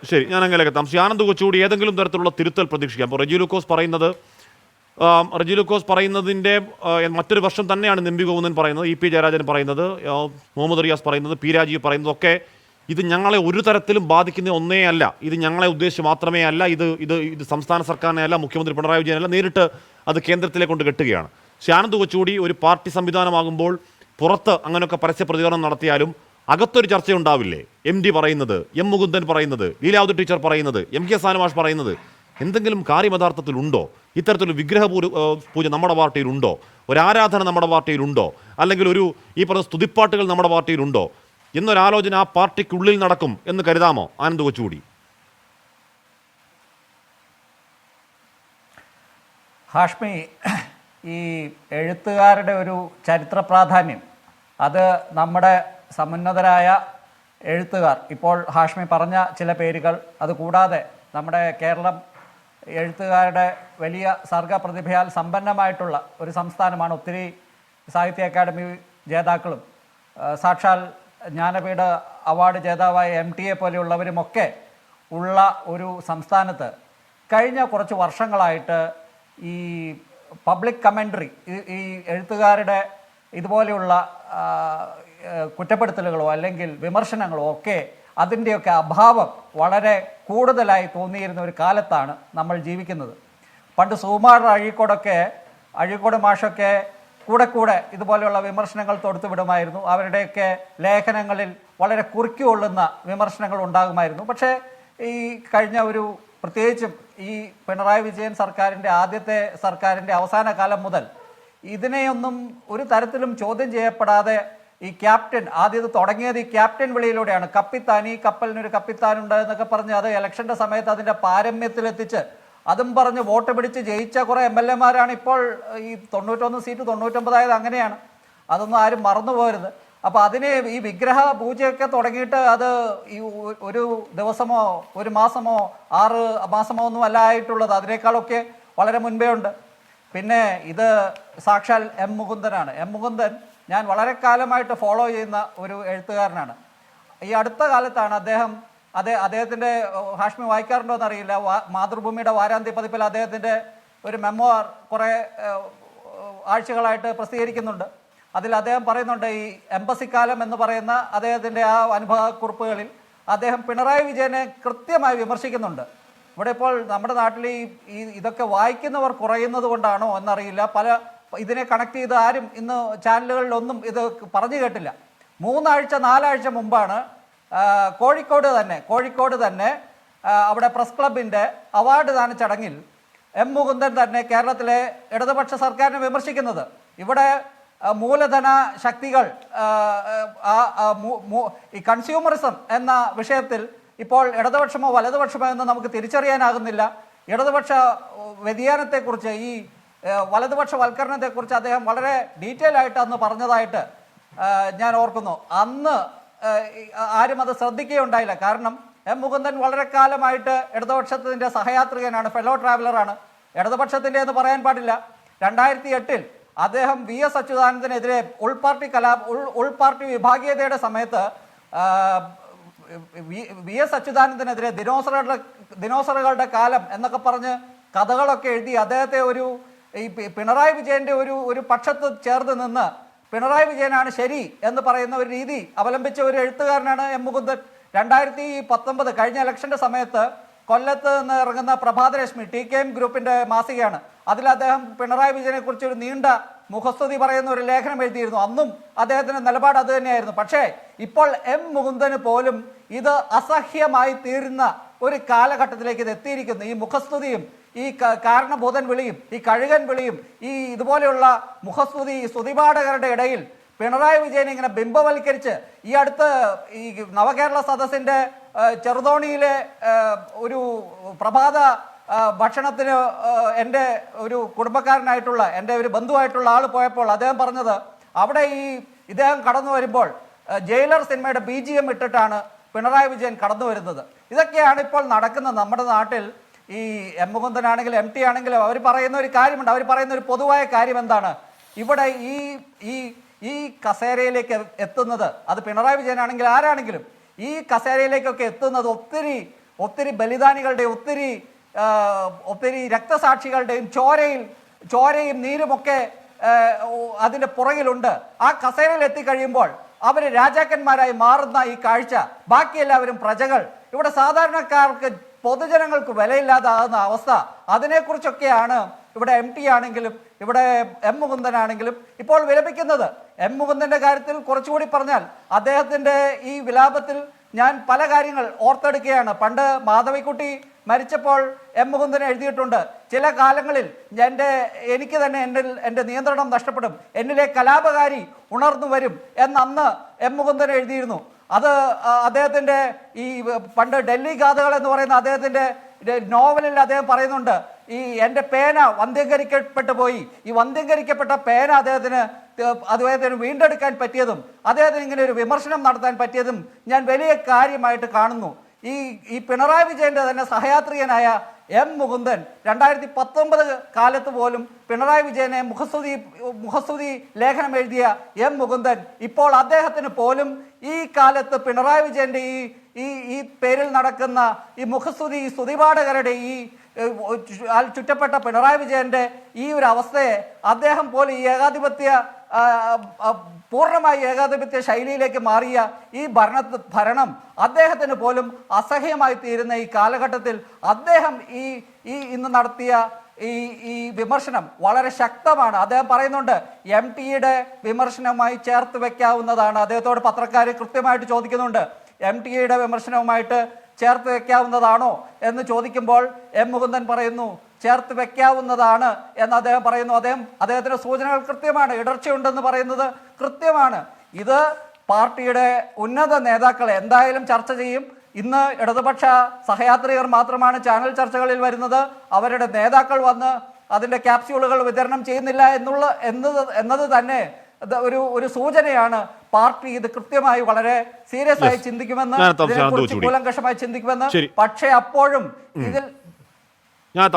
ശരി, ഞാൻ അങ്ങനെയൊക്കെ എത്താം. ശ്രീ ആനന്ദ് കൊച്ചുകൂടി ഏതെങ്കിലും തരത്തിലുള്ള തിരുത്തൽ പ്രതീക്ഷിക്കാം. അപ്പോൾ റെജി ലൂക്കോസ് പറയുന്നതിൻ്റെ മറ്റൊരു വർഷം തന്നെയാണ് എം പി ഗോവിന്ദൻ പറയുന്നത്, ഇ പി ജയരാജൻ പറയുന്നത്, മുഹമ്മദ് റിയാസ് പറയുന്നത്, പി രാജീവ് പറയുന്നതൊക്കെ ഇത് ഞങ്ങളെ ഒരു തരത്തിലും ബാധിക്കുന്ന ഒന്നേ അല്ല. ഇത് ഞങ്ങളെ ഉദ്ദേശിച്ച് മാത്രമേ അല്ല. ഇത് സംസ്ഥാന സർക്കാരിനെ അല്ല, മുഖ്യമന്ത്രി പിണറായി വിജയനല്ല, നേരിട്ട് അത് കേന്ദ്രത്തിലേക്ക് കൊണ്ട് കെട്ടുകയാണ്. ശ്രീ ആനന്ദ് കൊച്ചുകൂടി ഒരു പാർട്ടി സംവിധാനമാകുമ്പോൾ പുറത്ത് അങ്ങനെയൊക്കെ പരസ്യ പ്രതികരണം നടത്തിയാലും അകത്തൊരു ചർച്ചയുണ്ടാവില്ലേ? എം ഡി പറയുന്നത്, എം മുകുന്ദൻ പറയുന്നത്, ലീലാവതി ടീച്ചർ പറയുന്നത്, എം കെ സാനുമാഷ് പറയുന്നത് എന്തെങ്കിലും കാര്യം യഥാർത്ഥത്തിലുണ്ടോ? ഇത്തരത്തിലൊരു വിഗ്രഹ പൂജ നമ്മുടെ പാർട്ടിയിലുണ്ടോ? ഒരു ആരാധന നമ്മുടെ പാർട്ടിയിലുണ്ടോ? അല്ലെങ്കിൽ ഈ പറഞ്ഞ സ്തുതിപ്പാട്ടുകൾ നമ്മുടെ പാർട്ടിയിലുണ്ടോ എന്നൊരാലോചന ആ പാർട്ടിക്കുള്ളിൽ നടക്കും എന്ന് കരുതാമോ ആനന്ദ് കൊച്ചുകൂടി? ഹാഷ്മി, ഈ എഴുത്തുകാരുടെ ഒരു ചരിത്ര പ്രാധാന്യം അത് നമ്മുടെ സമുന്നതരായ എഴുത്തുകാർ, ഇപ്പോൾ ഹാഷ്മി പറഞ്ഞ ചില പേരുകൾ, അതുകൂടാതെ നമ്മുടെ കേരളം എഴുത്തുകാരുടെ വലിയ സർഗപ്രതിഭയാൽ സമ്പന്നമായിട്ടുള്ള ഒരു സംസ്ഥാനമാണ്. ഒത്തിരി സാഹിത്യ അക്കാദമി ജേതാക്കളും സാക്ഷാൽ ജ്ഞാനപീഠ അവാർഡ് ജേതാവായ MTA പോലെയുള്ളവരുമൊക്കെ ഉള്ള ഒരു സംസ്ഥാനത്ത് കഴിഞ്ഞ കുറച്ച് വർഷങ്ങളായിട്ട് ഈ പബ്ലിക് കമൻ്ററി, ഈ എഴുത്തുകാരുടെ ഇതുപോലെയുള്ള കുറ്റപ്പെടുത്തലുകളോ അല്ലെങ്കിൽ വിമർശനങ്ങളോ ഒക്കെ അതിൻ്റെയൊക്കെ അഭാവം വളരെ കൂടുതലായി തോന്നിയിരുന്ന ഒരു കാലത്താണ് നമ്മൾ ജീവിക്കുന്നത്. പണ്ട് സുകുമാർ അഴീക്കോട് മാഷൊക്കെ കൂടെ ഇതുപോലെയുള്ള വിമർശനങ്ങൾ തൊടുത്തു വിടുമായിരുന്നു. അവരുടെയൊക്കെ ലേഖനങ്ങളിൽ വളരെ കുറുക്കിക്കൊള്ളുന്ന വിമർശനങ്ങൾ ഉണ്ടാകുമായിരുന്നു. പക്ഷേ ഈ കഴിഞ്ഞ പ്രത്യേകിച്ചും ഈ പിണറായി വിജയൻ ആദ്യത്തെ സർക്കാരിൻ്റെ അവസാന കാലം മുതൽ ഇതിനെയൊന്നും ഒരു തരത്തിലും ചോദ്യം ചെയ്യപ്പെടാതെ ഈ ക്യാപ്റ്റൻ, ആദ്യം തുടങ്ങിയത് ഈ ക്യാപ്റ്റൻ വിളിയിലൂടെയാണ്. കപ്പിത്താൻ, ഈ കപ്പലിനൊരു കപ്പിത്താനുണ്ട് എന്നൊക്കെ പറഞ്ഞ് അത് ഇലക്ഷൻ്റെ സമയത്ത് അതിൻ്റെ പാരമ്യത്തിലെത്തിച്ച് അതും പറഞ്ഞ് വോട്ട് പിടിച്ച് ജയിച്ച കുറേ MLA-മാരാണ് ഇപ്പോൾ ഈ 91 സീറ്റ് 99 അങ്ങനെയാണ്. അതൊന്നും ആരും മറന്നു പോകരുത്. അപ്പോൾ അതിന് ഈ വിഗ്രഹ പൂജയൊക്കെ തുടങ്ങിയിട്ട് അത് ഈ ഒരു ദിവസമോ ഒരു മാസമോ 6 മാസമോ ഒന്നും അല്ല ആയിട്ടുള്ളത്, അതിനേക്കാളൊക്കെ വളരെ മുൻപേ ഉണ്ട്. പിന്നെ ഇത് സാക്ഷാൽ എം മുകുന്ദൻ ഞാൻ വളരെ കാലമായിട്ട് ഫോളോ ചെയ്യുന്ന ഒരു എഴുത്തുകാരനാണ്. ഈ അടുത്ത കാലത്താണ് അദ്ദേഹത്തിൻ്റെ, ഹാഷ്മി വായിക്കാറുണ്ടോ എന്നറിയില്ല, മാതൃഭൂമിയുടെ വാരാന്ത്യ പതിപ്പിൽ അദ്ദേഹത്തിൻ്റെ ഒരു മെമ്മോർ കുറേ ആഴ്ചകളായിട്ട് പ്രസിദ്ധീകരിക്കുന്നുണ്ട്. അതിൽ അദ്ദേഹം പറയുന്നുണ്ട്, ഈ എംബസിക്കാലം എന്ന് പറയുന്ന അദ്ദേഹത്തിൻ്റെ ആ അനുഭവക്കുറിപ്പുകളിൽ അദ്ദേഹം പിണറായി വിജയനെ കൃത്യമായി വിമർശിക്കുന്നുണ്ട്. ഇവിടെ ഇപ്പോൾ നമ്മുടെ നാട്ടിൽ ഇതൊക്കെ വായിക്കുന്നവർ കുറയുന്നത് കൊണ്ടാണോ എന്നറിയില്ല, ഇതിനെ കണക്ട് ചെയ്ത് ആരും ഇന്ന് ചാനലുകളിലൊന്നും ഇത് പറഞ്ഞു കേട്ടില്ല. 4 ആഴ്ച മുമ്പാണ് കോഴിക്കോട് തന്നെ അവിടെ പ്രസ് ക്ലബിൻ്റെ അവാർഡ് ദാന ചടങ്ങിൽ എം മുകുന്ദൻ തന്നെ കേരളത്തിലെ ഇടതുപക്ഷ സർക്കാരിനെ വിമർശിക്കുന്നത്. ഇവിടെ മൂലധന ശക്തികൾ ഈ കൺസ്യൂമറിസം എന്ന വിഷയത്തിൽ ഇപ്പോൾ ഇടതുപക്ഷമോ വലതുപക്ഷമോ എന്ന് നമുക്ക് തിരിച്ചറിയാനാകുന്നില്ല. ഇടതുപക്ഷ വ്യതിയാനത്തെക്കുറിച്ച്, ഈ വലതുപക്ഷ വൽക്കരണത്തെക്കുറിച്ച് അദ്ദേഹം വളരെ ഡീറ്റെയിൽ ആയിട്ട് അന്ന് പറഞ്ഞതായിട്ട് ഞാൻ ഓർക്കുന്നു. അന്ന് ആരും അത് ശ്രദ്ധിക്കുകയുണ്ടായില്ല. കാരണം എം മുകുന്ദൻ വളരെ കാലമായിട്ട് ഇടതുപക്ഷത്തിൻ്റെ സഹയാത്രികനാണ്, ഫെലോ ട്രാവലറാണ്. ഇടതുപക്ഷത്തിൻ്റെ എന്ന് പറയാൻ പാടില്ല. 2008 അദ്ദേഹം VS അച്യുതാനന്ദനെതിരെ ഉൾപാർട്ടി വിഭാഗീയതയുടെ സമയത്ത് VS അച്യുതാനന്ദനെതിരെ ദിനോസറുകളുടെ കാലം എന്നൊക്കെ പറഞ്ഞ് കഥകളൊക്കെ എഴുതി അദ്ദേഹത്തെ ഈ പിണറായി വിജയൻ്റെ ഒരു പക്ഷത്ത് ചേർന്ന് നിന്ന് പിണറായി വിജയനാണ് ശരി എന്ന് പറയുന്ന ഒരു രീതി അവലംബിച്ച ഒരു എഴുത്തുകാരനാണ് എം മുകുന്ദൻ. 2019 കഴിഞ്ഞ ഇലക്ഷൻ്റെ സമയത്ത് കൊല്ലത്ത് നിന്ന് ഇറങ്ങുന്ന പ്രഭാതരശ്മി TKM ഗ്രൂപ്പിൻ്റെ മാസികയാണ്. അതിൽ അദ്ദേഹം പിണറായി വിജയനെ കുറിച്ച് ഒരു നീണ്ട മുഖസ്തുതി പറയുന്ന ഒരു ലേഖനം എഴുതിയിരുന്നു. അന്നും അദ്ദേഹത്തിൻ്റെ നിലപാട് അത് തന്നെയായിരുന്നു. പക്ഷേ ഇപ്പോൾ എം മുകുന്ദന് പോലും ഇത് അസഹ്യമായി തീരുന്ന ഒരു കാലഘട്ടത്തിലേക്ക് ഇത് എത്തിയിരിക്കുന്നു. ഈ മുഖസ്തുതിയും ഈ കാരണബോധൻ വിളിയും ഈ കഴുകൻ വിളിയും ഈ ഇതുപോലെയുള്ള സ്തുതിപാഠകരുടെ ഇടയിൽ പിണറായി വിജയനെ ഇങ്ങനെ ബിംബവൽക്കരിച്ച് ഈ അടുത്ത് ഈ നവകേരള സദസ്സിൻ്റെ ചെറുതോണിയിലെ ഒരു പ്രഭാത ഭക്ഷണത്തിന് എൻ്റെ ഒരു കുടുംബക്കാരനായിട്ടുള്ള എൻ്റെ ഒരു ബന്ധുവായിട്ടുള്ള ആൾ പോയപ്പോൾ അദ്ദേഹം പറഞ്ഞത്, അവിടെ ഇദ്ദേഹം കടന്നു വരുമ്പോൾ ജയിലർ സിനിമയുടെ BGM ഇട്ടിട്ടാണ് പിണറായി വിജയൻ കടന്നു വരുന്നത്. ഇതൊക്കെയാണ് ഇപ്പോൾ നടക്കുന്നത് നമ്മുടെ നാട്ടിൽ. ഈ എം മുകുന്ദനാണെങ്കിലും MT ആണെങ്കിലും അവർ പറയുന്ന ഒരു കാര്യമുണ്ട്. അവർ പറയുന്ന ഒരു പൊതുവായ കാര്യം എന്താണ്? ഇവിടെ ഈ കസേരയിലേക്ക് എത്തുന്നത്, അത് പിണറായി വിജയനാണെങ്കിൽ ആരാണെങ്കിലും ഈ കസേരയിലേക്കൊക്കെ എത്തുന്നത് ഒത്തിരി ബലിദാനികളുടെ ഒത്തിരി രക്തസാക്ഷികളുടെയും ചോരയും നീരുമൊക്കെ അതിൻ്റെ പുറകിലുണ്ട്. ആ കസേരയിൽ എത്തിക്കഴിയുമ്പോൾ അവർ രാജാക്കന്മാരായി മാറുന്ന ഈ കാഴ്ച, ബാക്കി എല്ലാവരും പ്രജകൾ, ഇവിടെ സാധാരണക്കാർക്ക് പൊതുജനങ്ങൾക്ക് വിലയില്ലാതാകുന്ന അവസ്ഥ, അതിനെക്കുറിച്ചൊക്കെയാണ് ഇവിടെ MT ആണെങ്കിലും ഇവിടെ M മുകുന്ദനാണെങ്കിലും ഇപ്പോൾ വിലപിക്കുന്നത്. M മുകുന്ദൻ്റെ കാര്യത്തിൽ കുറച്ചുകൂടി പറഞ്ഞാൽ അദ്ദേഹത്തിൻ്റെ ഈ വിലാപത്തിൽ ഞാൻ പല കാര്യങ്ങൾ ഓർത്തെടുക്കുകയാണ്. പണ്ട് മാധവിക്കുട്ടി മരിച്ചപ്പോൾ M മുകുന്ദൻ എഴുതിയിട്ടുണ്ട്, ചില കാലങ്ങളിൽ എനിക്ക് തന്നെ എൻ്റെ നിയന്ത്രണം നഷ്ടപ്പെടും, എന്നിലെ കലാപകാരി ഉണർന്നു വരും എന്നന്ന് M മുകുന്ദൻ എഴുതിയിരുന്നു. അത് അദ്ദേഹത്തിൻ്റെ ഈ പണ്ട് ഡൽഹി ഗാഥകൾ എന്ന് പറയുന്ന അദ്ദേഹത്തിൻ്റെ നോവലിൽ അദ്ദേഹം പറയുന്നുണ്ട്, ഈ എൻ്റെ പേന വന്ധ്യംകരിക്കപ്പെട്ടു പോയി, ഈ വന്ധ്യംകരിക്കപ്പെട്ട പേന അദ്ദേഹത്തിന് വീണ്ടെടുക്കാൻ പറ്റിയതും അദ്ദേഹത്തിന് ഇങ്ങനെ ഒരു വിമർശനം നടത്താൻ പറ്റിയതും ഞാൻ വലിയ കാര്യമായിട്ട് കാണുന്നു. ഈ പിണറായി വിജയൻ്റെ തന്നെ സഹയാത്രികനായ M മുകുന്ദൻ 2019 കാലത്ത് പോലും പിണറായി വിജയനെ മുഖസ്തുതി ലേഖനം എഴുതിയ M മുകുന്ദൻ ഇപ്പോൾ അദ്ദേഹത്തിന് പോലും ഈ കാലത്ത് പിണറായി വിജയൻ്റെ ഈ പേരിൽ നടക്കുന്ന ഈ സ്തുതിപാഠകരുടെ ചുറ്റപ്പെട്ട പിണറായി വിജയൻ്റെ ഈ ഒരു അവസ്ഥയെ അദ്ദേഹം പോലും ഈ പൂർണ്ണമായി ഏകാധിപത്യ ശൈലിയിലേക്ക് മാറിയ ഈ ഭരണം അദ്ദേഹത്തിന് പോലും അസഹ്യമായി തീരുന്ന ഈ കാലഘട്ടത്തിൽ അദ്ദേഹം ഇന്ന് നടത്തിയ ഈ വിമർശനം വളരെ ശക്തമാണ്. അദ്ദേഹം പറയുന്നുണ്ട് MTയുടെ വിമർശനവുമായി ചേർത്ത് വെക്കാവുന്നതാണ്. അദ്ദേഹത്തോട് പത്രക്കാർ കൃത്യമായിട്ട് ചോദിക്കുന്നുണ്ട്, MTയുടെ വിമർശനവുമായിട്ട് ചേർത്ത് വെക്കാവുന്നതാണോ എന്ന് ചോദിക്കുമ്പോൾ M മുകുന്ദൻ പറയുന്നു ചേർത്ത് വെക്കാവുന്നതാണ് എന്ന് അദ്ദേഹം പറയുന്നു. അദ്ദേഹത്തിന്റെ സൂചനകൾ കൃത്യമാണ്, ഇടർച്ചയുണ്ടെന്ന് പറയുന്നത് കൃത്യമാണ്. ഇത് പാർട്ടിയുടെ ഉന്നത നേതാക്കൾ എന്തായാലും ചർച്ച ചെയ്യും. ഇന്ന് ഇടതുപക്ഷ സഹയാത്രികർ മാത്രമാണ് ചാനൽ ചർച്ചകളിൽ വരുന്നത്. അവരുടെ നേതാക്കൾ വന്ന് അതിൻ്റെ ക്യാപ്സ്യൂളുകൾ വിതരണം ചെയ്യുന്നില്ല എന്നത് തന്നെ ഒരു സൂചനയാണ്. പാർട്ടി ഇത് കൃത്യമായി വളരെ സീരിയസ് ആയി ചിന്തിക്കുമെന്ന്, ഇതിനെക്കുറിച്ച് കൂലങ്കഷമായി ചിന്തിക്കുമെന്ന്. പക്ഷേ അപ്പോഴും ഇതിൽ ഞാൻ